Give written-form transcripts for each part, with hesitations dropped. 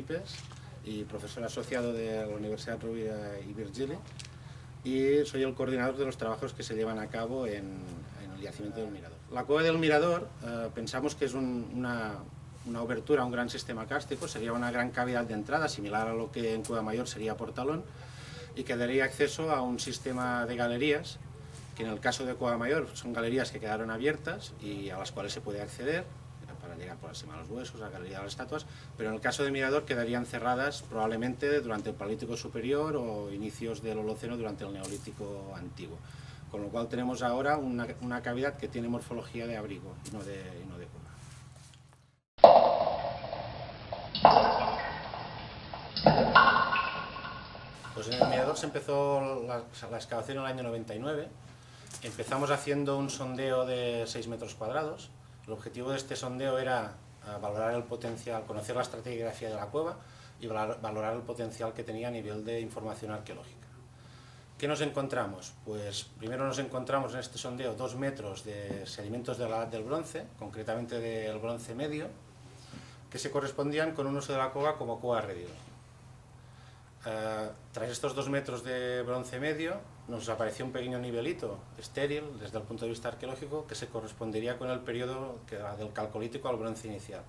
Principes y profesor asociado de la Universidad Rovira y Virgili, y soy el coordinador de los trabajos que se llevan a cabo en el yacimiento del Mirador. La cueva del Mirador pensamos que es una obertura a un gran sistema kárstico, sería una gran cavidad de entrada, similar a lo que en Cueva Mayor sería Portalón, y que daría acceso a un sistema de galerías, que en el caso de Cueva Mayor son galerías que quedaron abiertas y a las cuales se puede acceder para llegar por encima de los huesos, a la galería de las estatuas, pero en el caso de Mirador quedarían cerradas probablemente durante el Paleolítico Superior o inicios del Holoceno durante el Neolítico Antiguo. Con lo cual tenemos ahora una cavidad que tiene morfología de abrigo y no de cueva. Pues en el Mirador se empezó la excavación en el año 99. Empezamos haciendo un sondeo de 6 metros cuadrados. El objetivo de este sondeo era valorar el potencial, conocer la estratigrafía de la cueva y valorar el potencial que tenía a nivel de información arqueológica. ¿Qué nos encontramos? Pues primero nos encontramos en este sondeo 2 metros de sedimentos de la Edad del Bronce, concretamente del Bronce Medio, que se correspondían con un uso de la cueva como cueva redil. Tras estos 2 metros de Bronce Medio nos apareció un pequeño nivelito estéril desde el punto de vista arqueológico que se correspondería con el periodo del Calcolítico al Bronce inicial,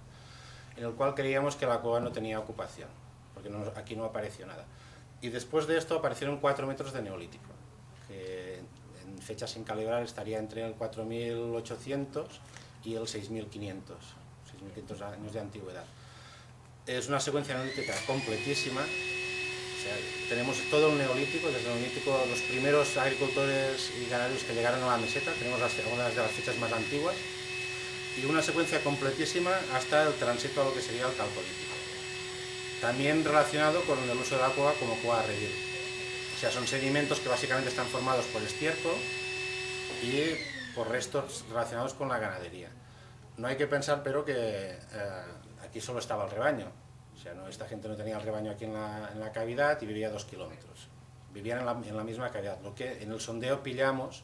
en el cual creíamos que la cueva no tenía ocupación, porque aquí no apareció nada. Y después de esto aparecieron 4 metros de Neolítico, que en fecha sin calibrar estaría entre el 4800 y el 6500 años de antigüedad. Es una secuencia neolítica completísima. O sea, tenemos todo el Neolítico, desde el Neolítico los primeros agricultores y ganaderos que llegaron a la meseta, tenemos algunas de las fechas más antiguas, y una secuencia completísima hasta el tránsito a lo que sería el Calcolítico. También relacionado con el uso de la cueva como cueva redil. O sea, son sedimentos que básicamente están formados por estiércol y por restos relacionados con la ganadería. No hay que pensar, pero, que aquí solo estaba el rebaño. O sea, esta gente no tenía el rebaño aquí en la cavidad y vivía a 2 kilómetros. Vivían en la misma cavidad. Lo que en el sondeo pillamos,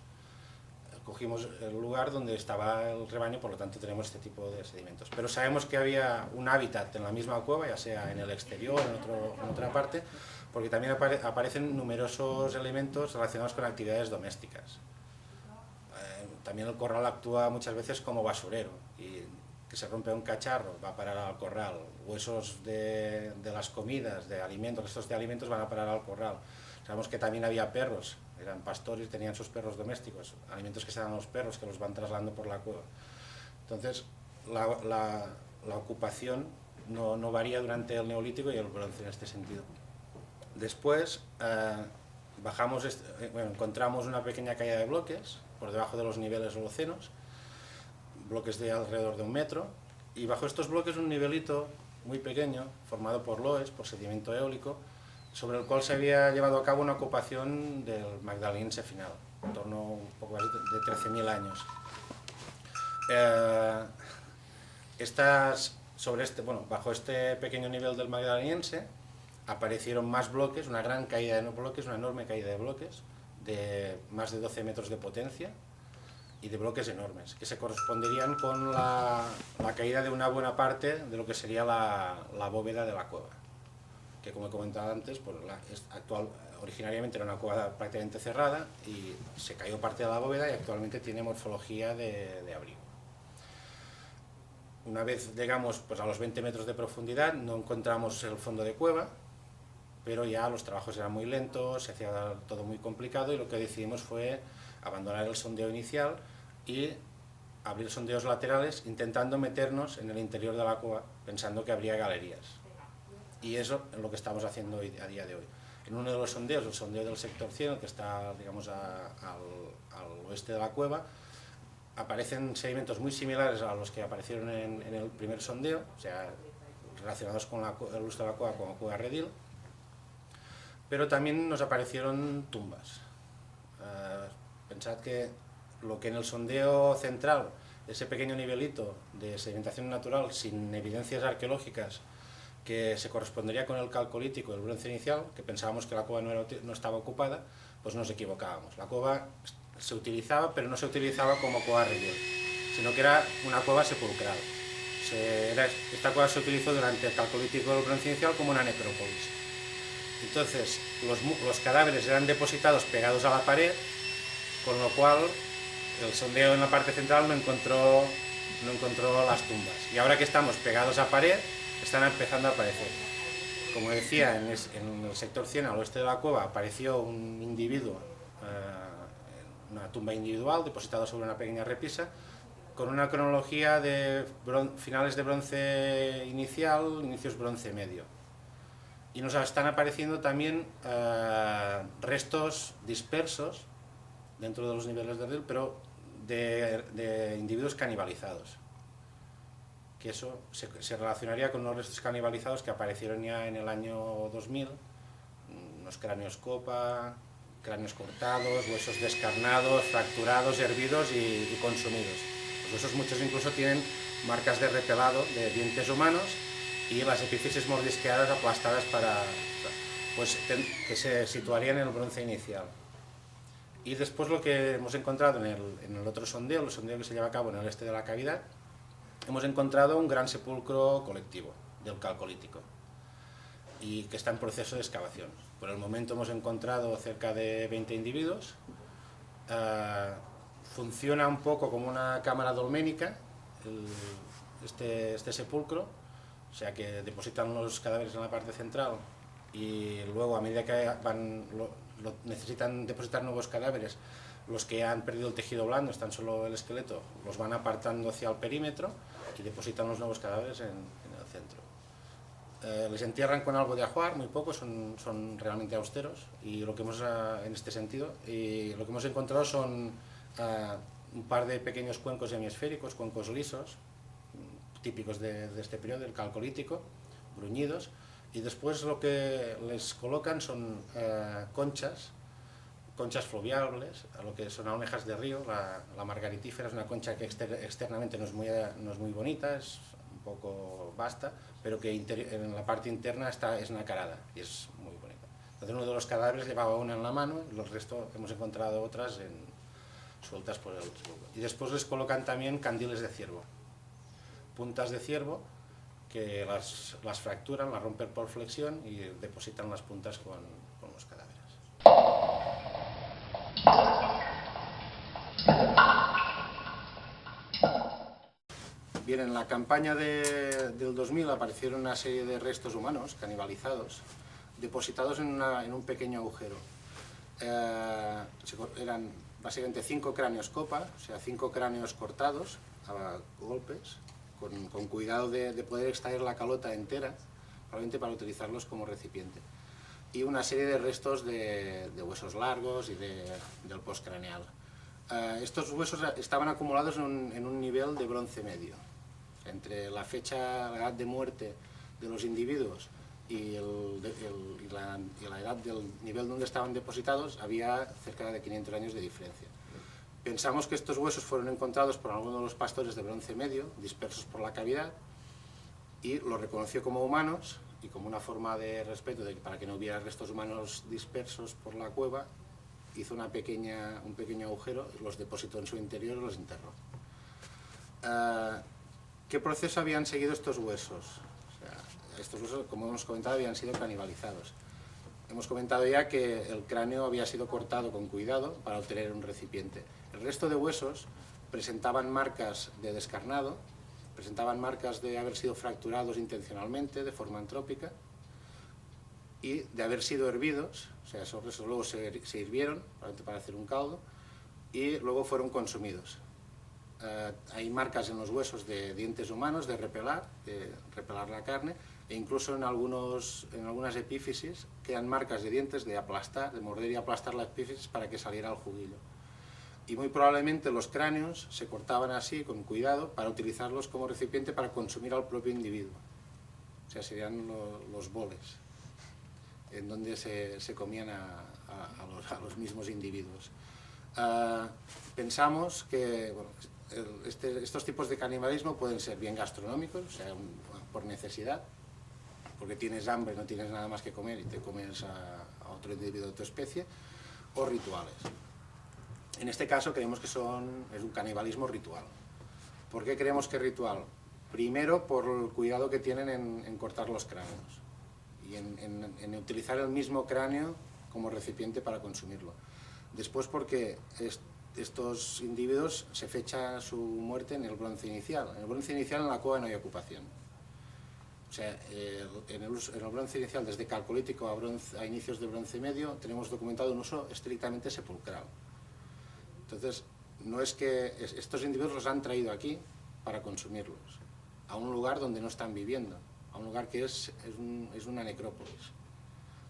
cogimos el lugar donde estaba el rebaño, por lo tanto tenemos este tipo de sedimentos. Pero sabemos que había un hábitat en la misma cueva, ya sea en el exterior o en otra parte, porque también aparecen numerosos elementos relacionados con actividades domésticas. También el corral actúa muchas veces como basurero, y que se rompe un cacharro va a parar al corral, huesos de las comidas, de alimentos, restos de alimentos van a parar al corral. Sabemos que también había perros, eran pastores, tenían sus perros domésticos, alimentos que se dan a los perros que los van trasladando por la cueva. Entonces, la ocupación no varía durante el Neolítico y el Bronce en este sentido. Después, encontramos una pequeña caída de bloques por debajo de los niveles holocenos, bloques de alrededor de 1 metro, y bajo estos bloques un nivelito muy pequeño, formado por loes, por sedimento eólico, sobre el cual se había llevado a cabo una ocupación del Magdaleniense final, en torno a un poco más de 13.000 años. Bajo este pequeño nivel del Magdaleniense aparecieron más bloques, una gran caída de bloques, una enorme caída de bloques, de más de 12 metros de potencia, y de bloques enormes, que se corresponderían con la caída de una buena parte de lo que sería la bóveda de la cueva, que, como he comentado antes, originariamente era una cueva prácticamente cerrada y se cayó parte de la bóveda y actualmente tiene morfología de abrigo. Una vez llegamos a los 20 metros de profundidad, no encontramos el fondo de cueva, pero ya los trabajos eran muy lentos, se hacía todo muy complicado, y lo que decidimos fue abandonar el sondeo inicial y abrir sondeos laterales, intentando meternos en el interior de la cueva, pensando que habría galerías. Y eso es lo que estamos haciendo a día de hoy. En uno de los sondeos, el sondeo del sector 100, que está, digamos, al oeste de la cueva, aparecen sedimentos muy similares a los que aparecieron en el primer sondeo, o sea, relacionados con el uso de la cueva como cueva redil, pero también nos aparecieron tumbas. Pensad que lo que en el sondeo central, ese pequeño nivelito de sedimentación natural sin evidencias arqueológicas que se correspondería con el Calcolítico, el Bronce inicial, que pensábamos que la cueva no estaba ocupada, pues nos equivocábamos. La cueva se utilizaba, pero no se utilizaba como cueva redil, sino que era una cueva sepulcral. esta cueva se utilizó durante el Calcolítico del Bronce Inicial como una necrópolis. Entonces los cadáveres eran depositados pegados a la pared, con lo cual el sondeo en la parte central no encontró las tumbas. Y ahora que estamos pegados a pared, están empezando a aparecer. Como decía, en el sector 100 al oeste de la cueva apareció un individuo, una tumba individual depositada sobre una pequeña repisa, con una cronología de finales de bronce inicial, inicios bronce medio. Y nos están apareciendo también restos dispersos dentro de los niveles de río, pero de individuos canibalizados. Que eso se relacionaría con los restos canibalizados que aparecieron ya en el año 2000, unos cráneos copa, cráneos cortados, huesos descarnados, fracturados, hervidos y consumidos. Los huesos muchos incluso tienen marcas de repelado de dientes humanos y las epífisis mordisqueadas aplastadas que se situarían en el bronce inicial. Y después lo que hemos encontrado en el otro sondeo, el sondeo que se lleva a cabo en el este de la cavidad, hemos encontrado un gran sepulcro colectivo del Calcolítico y que está en proceso de excavación. Por el momento hemos encontrado cerca de 20 individuos. Funciona un poco como una cámara dolménica este sepulcro, o sea que depositan los cadáveres en la parte central y luego a medida que necesitan depositar nuevos cadáveres, los que han perdido el tejido blando, están solo el esqueleto, los van apartando hacia el perímetro y depositan los nuevos cadáveres en el centro. Les entierran con algo de ajuar, muy poco, son realmente austeros, y lo que hemos en este sentido, y lo que hemos encontrado son un par de pequeños cuencos hemisféricos, cuencos lisos, típicos de este periodo, del Calcolítico, bruñidos, y después lo que les colocan son conchas fluviales, a lo que son almejas de río. La margaritífera es una concha que externamente no es muy bonita, es un poco vasta, pero que en la parte interna es nacarada y es muy bonita. Entonces uno de los cadáveres llevaba una en la mano, y el resto hemos encontrado otras sueltas por el suelo. Y después les colocan también candiles de ciervo, puntas de ciervo, que las fracturan, las rompen por flexión y depositan las puntas con los cadáveres. Bien, en la campaña del 2000 aparecieron una serie de restos humanos canibalizados, depositados en un pequeño agujero. Eran básicamente 5 cráneos copa, o sea, 5 cráneos cortados a golpes, con cuidado de poder extraer la calota entera, probablemente para utilizarlos como recipiente. Y una serie de restos de huesos largos y del postcraneal. Estos huesos estaban acumulados en un nivel de bronce medio. Entre la edad de muerte de los individuos y la edad del nivel donde estaban depositados había cerca de 500 años de diferencia. Pensamos que estos huesos fueron encontrados por algunos de los pastores de bronce medio, dispersos por la cavidad, y los reconoció como humanos, y como una forma de respeto para que no hubiera restos humanos dispersos por la cueva, hizo un pequeño agujero, los depositó en su interior y los enterró. ¿Qué proceso habían seguido estos huesos? O sea, estos huesos, como hemos comentado, habían sido canibalizados. Hemos comentado ya que el cráneo había sido cortado con cuidado para obtener un recipiente. El resto de huesos presentaban marcas de descarnado, presentaban marcas de haber sido fracturados intencionalmente, de forma antrópica, y de haber sido hervidos, o sea, esos restos luego se hirvieron para hacer un caldo, y luego fueron consumidos. Hay marcas en los huesos de dientes humanos de repelar la carne, e incluso en algunas epífisis quedan marcas de dientes de morder y aplastar la epífisis para que saliera el juguillo. Y muy probablemente los cráneos se cortaban así, con cuidado, para utilizarlos como recipiente para consumir al propio individuo. O sea, serían los boles, en donde se comían a los mismos individuos. Pensamos que estos tipos de canibalismo pueden ser bien gastronómicos, o sea, por necesidad, porque tienes hambre, no tienes nada más que comer y te comes a otro individuo de tu especie, o rituales. En este caso creemos que es un canibalismo ritual. ¿Por qué creemos que es ritual? Primero, por el cuidado que tienen en cortar los cráneos y en utilizar el mismo cráneo como recipiente para consumirlo. Después, porque estos individuos se fecha su muerte en el bronce inicial. En el bronce inicial en la cueva no hay ocupación. O sea, en el bronce inicial, desde calcolítico a inicios del bronce medio, tenemos documentado un uso estrictamente sepulcral. Entonces, no es que estos individuos los han traído aquí para consumirlos, a un lugar donde no están viviendo, a un lugar que es una necrópolis.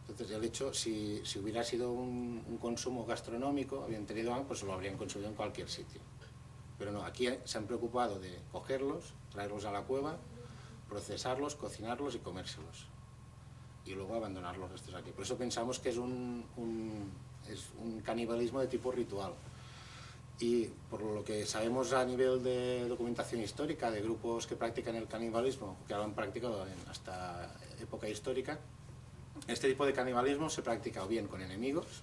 Entonces, el hecho, si hubiera sido un consumo gastronómico, habían tenido hambre, pues lo habrían consumido en cualquier sitio. Pero no, aquí se han preocupado de cogerlos, traerlos a la cueva, procesarlos, cocinarlos y comérselos. Y luego abandonar los restos aquí. Por eso pensamos que es un canibalismo de tipo ritual. Y por lo que sabemos a nivel de documentación histórica, de grupos que practican el canibalismo, que lo han practicado hasta época histórica, este tipo de canibalismo se practica o bien con enemigos,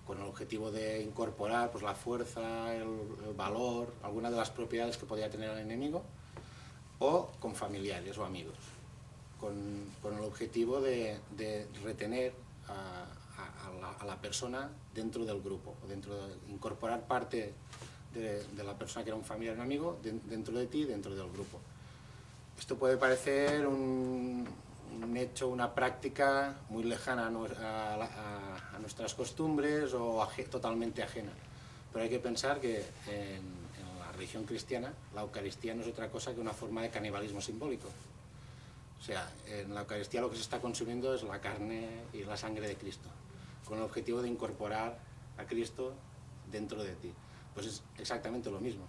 con el objetivo de incorporar pues, la fuerza, el valor, alguna de las propiedades que podía tener el enemigo, o con familiares o amigos, con el objetivo de retener a la persona dentro del grupo, incorporar parte de la persona que era un familiar o un amigo dentro de ti, dentro del grupo. Esto puede parecer un hecho, una práctica muy lejana a nuestras costumbres o totalmente ajena, pero hay que pensar que en la religión cristiana la Eucaristía no es otra cosa que una forma de canibalismo simbólico. O sea, en la Eucaristía lo que se está consumiendo es la carne y la sangre de Cristo, con el objetivo de incorporar a Cristo dentro de ti. Pues es exactamente lo mismo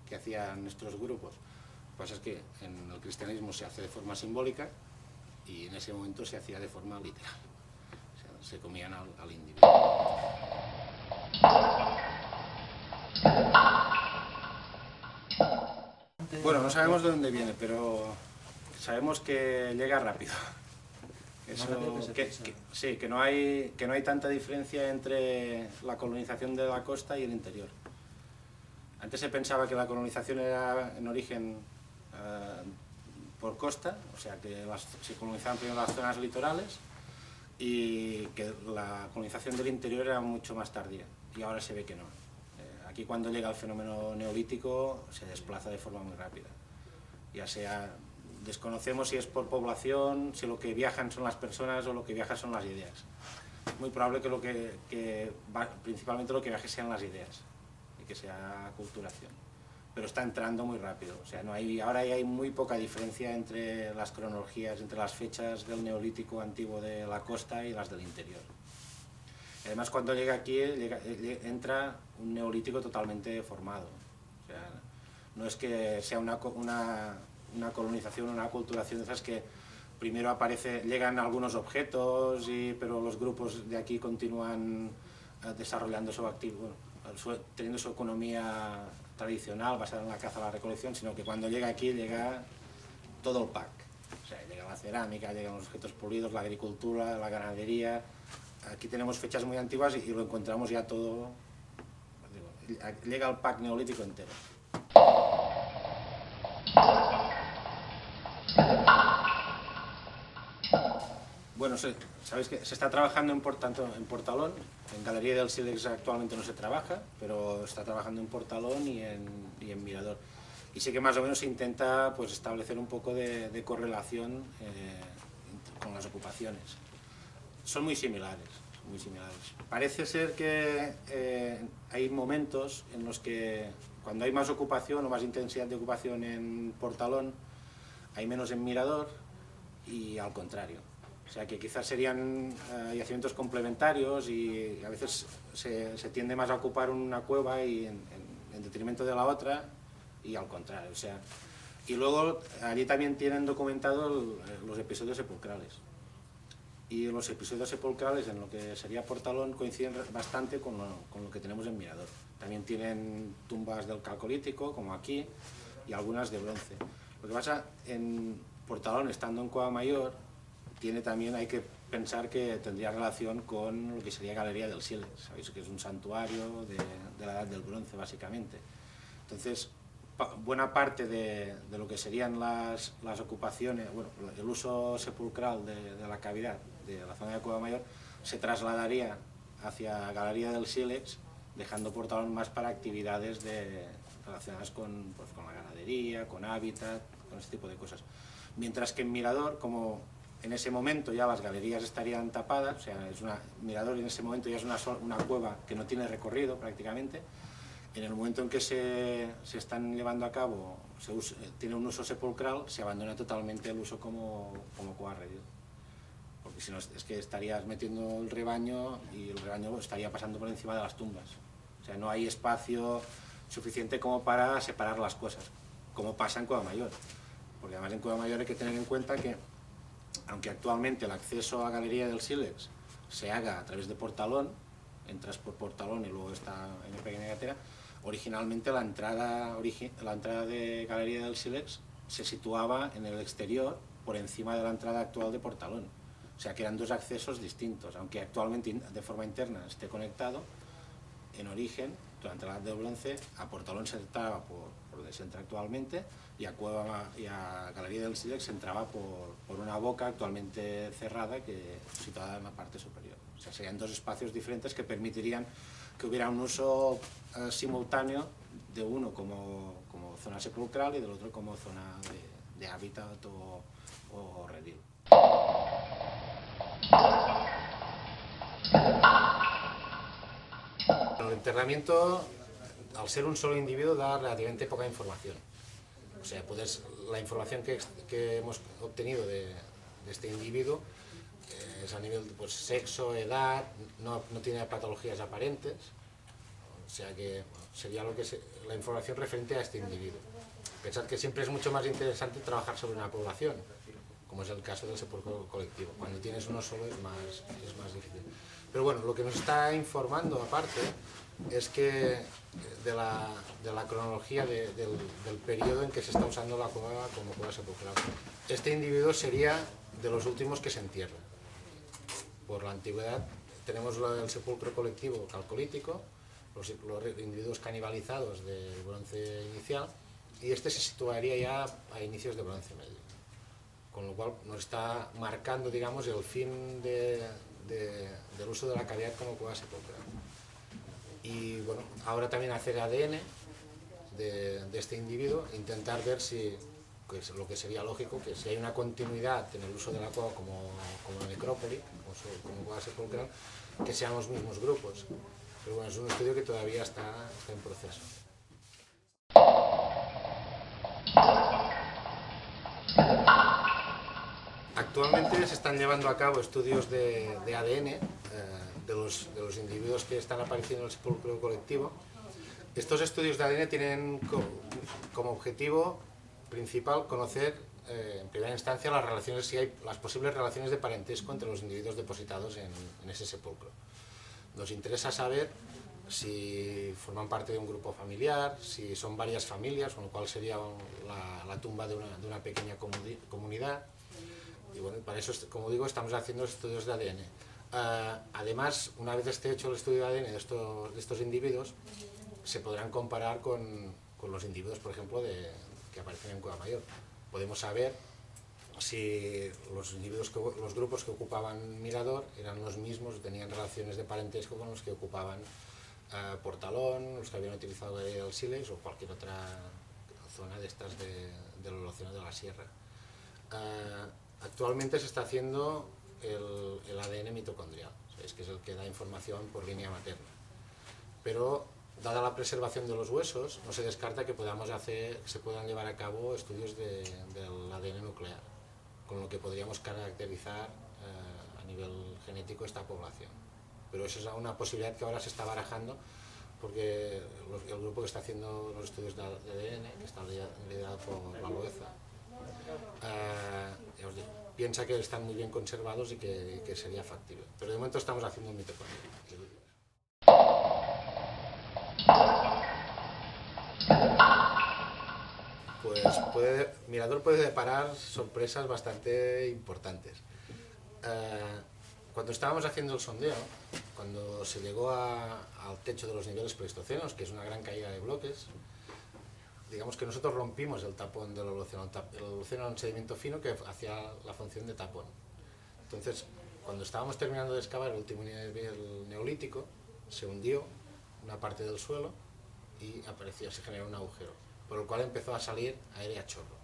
que hacían nuestros grupos. Lo que pasa es que en el cristianismo se hace de forma simbólica y en ese momento se hacía de forma literal. O sea, se comían al individuo. Bueno, no sabemos de dónde viene, pero sabemos que llega rápido. Sí, que no hay tanta diferencia entre la colonización de la costa y el interior. Antes se pensaba que la colonización era en origen por costa, o sea que se colonizaban primero las zonas litorales y que la colonización del interior era mucho más tardía, y ahora se ve que no. Aquí cuando llega el fenómeno neolítico se desplaza de forma muy rápida, ya sea, desconocemos si es por población, si lo que viajan son las personas o lo que viajan son las ideas. Es muy probable que principalmente lo que viaje sean las ideas y que sea aculturación, pero está entrando muy rápido. O sea, ahora hay muy poca diferencia entre las cronologías, entre las fechas del neolítico antiguo de la costa y las del interior. Además, cuando llega aquí, entra un neolítico totalmente formado. O sea, no es que sea una colonización, una aculturación de esas que primero llegan algunos objetos, pero los grupos de aquí continúan desarrollando teniendo su economía tradicional basada en la caza y la recolección, sino que cuando llega aquí llega todo el pack. O sea, llega la cerámica, llegan los objetos pulidos, la agricultura, la ganadería. Aquí tenemos fechas muy antiguas y lo encontramos ya todo. Llega el pack neolítico entero. Bueno, sabéis que se está trabajando en Portalón, en Galería del Sílex actualmente no se trabaja, pero está trabajando en Portalón y en Mirador. Y sí que más o menos se intenta pues, establecer un poco de correlación con las ocupaciones. Son muy similares, muy similares. Parece ser que hay momentos en los que cuando hay más ocupación o más intensidad de ocupación en Portalón, hay menos en Mirador y al contrario. O sea que quizás serían yacimientos complementarios y a veces se tiende más a ocupar una cueva y en detrimento de la otra y al contrario. O sea, y luego allí también tienen documentados los episodios sepulcrales. Y los episodios sepulcrales en lo que sería Portalón coinciden bastante con lo que tenemos en Mirador. También tienen tumbas del Calcolítico, como aquí, y algunas de bronce. Lo que pasa en Portalón, estando en Cueva Mayor, hay que pensar que tendría relación con lo que sería Galería del Sílex. Sabéis que es un santuario de la Edad del Bronce, básicamente. Entonces, buena parte de lo que serían las ocupaciones, bueno, el uso sepulcral de la cavidad de la zona de Cueva Mayor se trasladaría hacia Galería del Sílex, dejando Portalón más para actividades relacionadas con la ganadería, con hábitat, con este tipo de cosas. Mientras que en Mirador, como en ese momento ya las galerías estarían tapadas, o sea, Mirador en ese momento ya es una cueva que no tiene recorrido prácticamente. En el momento en que se están llevando a cabo, tiene un uso sepulcral, se abandona totalmente el uso como cueva redil. Porque si no, es que estarías metiendo el rebaño y el rebaño estaría pasando por encima de las tumbas. O sea, no hay espacio suficiente como para separar las cosas, como pasa en Cueva Mayor. Porque además en Cueva Mayor hay que tener en cuenta que, aunque actualmente el acceso a Galería del Sílex se haga a través de Portalón, entras por Portalón y luego está en el Pequeña Gatera, originalmente la entrada de Galería del Sílex se situaba en el exterior por encima de la entrada actual de Portalón. O sea que eran dos accesos distintos, aunque actualmente de forma interna esté conectado. En origen, durante la Edad del Bronce, a Portalón se entraba por donde se entra actualmente y a Galería del Sílex se entraba por una boca actualmente cerrada situada en la parte superior. O sea, serían dos espacios diferentes que permitirían que hubiera un uso simultáneo de uno como zona sepulcral y del otro como zona de hábitat o redil. El enterramiento, al ser un solo individuo, da relativamente poca información. O sea, la información que hemos obtenido de este individuo es a nivel de sexo, edad, no tiene patologías aparentes, o sea que sería la información referente a este individuo. Pensad que siempre es mucho más interesante trabajar sobre una población, como es el caso del sepulcro colectivo. Cuando tienes uno solo es más difícil. Pero bueno, lo que nos está informando aparte es que de la cronología del periodo en que se está usando la cueva como cueva sepulcral. Este individuo sería de los últimos que se entierra. Por la antigüedad tenemos el sepulcro colectivo calcolítico, los individuos canibalizados del bronce inicial, y este se situaría ya a inicios de bronce medio. Con lo cual nos está marcando, digamos, el fin del uso de la cavidad como cueva sepulcral. Y bueno, ahora también hacer ADN de este individuo, intentar ver si, pues, lo que sería lógico, que si hay una continuidad en el uso de la cueva como necrópoli, como cueva sepulcral, que sean los mismos grupos. Pero bueno, es un estudio que todavía está en proceso. Actualmente se están llevando a cabo estudios de ADN de los individuos que están apareciendo en el sepulcro colectivo. Estos estudios de ADN tienen como objetivo principal conocer en primera instancia las posibles relaciones de parentesco entre los individuos depositados en ese sepulcro. Nos interesa saber si forman parte de un grupo familiar, si son varias familias, con lo cual sería la tumba de una pequeña comunidad. Y bueno, para eso, como digo, estamos haciendo estudios de ADN. Además, una vez esté hecho el estudio de ADN de estos individuos, se podrán comparar con los individuos, por ejemplo, que aparecen en Cueva Mayor. Podemos saber si los grupos que ocupaban Mirador eran los mismos, tenían relaciones de parentesco con los que ocupaban Portalón, los que habían utilizado el Sílex o cualquier otra zona de estas del Holoceno de la Sierra. Actualmente se está haciendo el ADN mitocondrial, que es el que da información por línea materna. Pero, dada la preservación de los huesos, no se descarta que se puedan llevar a cabo estudios del ADN nuclear, con lo que podríamos caracterizar a nivel genético esta población. Pero eso es una posibilidad que ahora se está barajando, porque el grupo que está haciendo los estudios de ADN, que está liderado por la Loeza, piensa que están muy bien conservados y que sería factible. Pero de momento estamos haciendo un mitocondrio. Pues Mirador puede deparar sorpresas bastante importantes. Cuando estábamos haciendo el sondeo, cuando se llegó al techo de los niveles pleistocenos, que es una gran caída de bloques, digamos que nosotros rompimos el tapón del Holoceno. El Holoceno era un sedimento fino que hacía la función de tapón. Entonces, cuando estábamos terminando de excavar el último nivel neolítico, se hundió una parte del suelo y se generó un agujero, por el cual empezó a salir aire a chorro.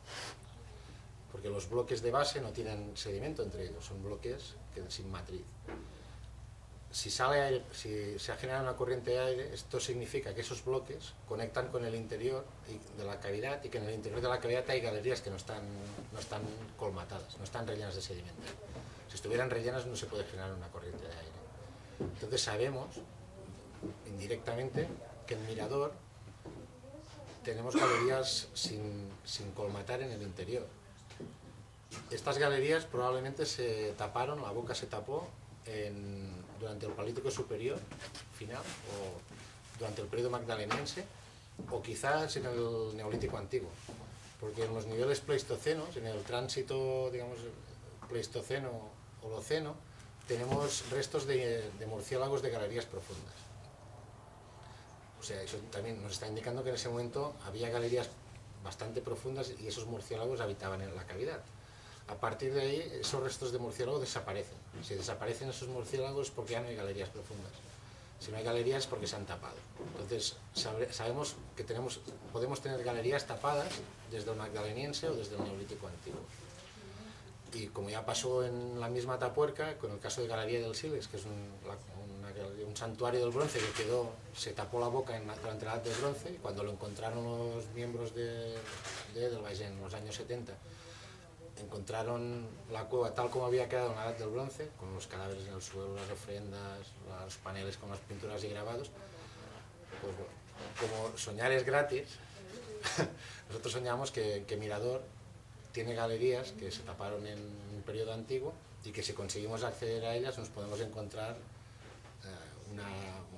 Porque los bloques de base no tienen sedimento entre ellos, son bloques sin matriz. Si se ha generado una corriente de aire, esto significa que esos bloques conectan con el interior de la cavidad y que en el interior de la cavidad hay galerías que no están colmatadas, no están rellenas de sedimento. Si estuvieran rellenas no se puede generar una corriente de aire. Entonces sabemos, indirectamente, que en Mirador tenemos galerías sin colmatar en el interior. Estas galerías probablemente se taparon, la boca se tapó durante el Paleolítico superior final o durante el periodo magdaleniense o quizás en el Neolítico antiguo, porque en los niveles pleistocenos, en el tránsito, digamos, pleistoceno-holoceno, tenemos restos de murciélagos de galerías profundas. O sea, eso también nos está indicando que en ese momento había galerías bastante profundas y esos murciélagos habitaban en la cavidad. A partir de ahí, esos restos de murciélagos desaparecen. Si desaparecen esos murciélagos es porque ya no hay galerías profundas. Si no hay galerías es porque se han tapado. Entonces, sabemos que podemos tener galerías tapadas desde el magdaleniense o desde el neolítico antiguo. Y como ya pasó en la misma Atapuerca, con el caso de Galería del Sílex, que es un santuario del bronce que se tapó la boca durante la Edad del Bronce, y cuando lo encontraron los miembros de Edelweiss en los años 70, encontraron la cueva tal como había quedado en la Edad del Bronce, con los cadáveres en el suelo, las ofrendas, los paneles con las pinturas y grabados. Pues bueno, como soñar es gratis, nosotros soñamos que Mirador tiene galerías que se taparon en un periodo antiguo y que si conseguimos acceder a ellas nos podemos encontrar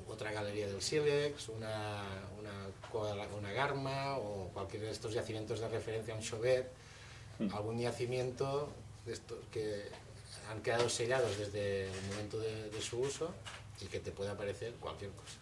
otra galería del Sílex, una Garma o cualquier de estos yacimientos de referencia, un Chauvet, algún yacimiento de estos que han quedado sellados desde el momento de su uso y que te puede aparecer cualquier cosa.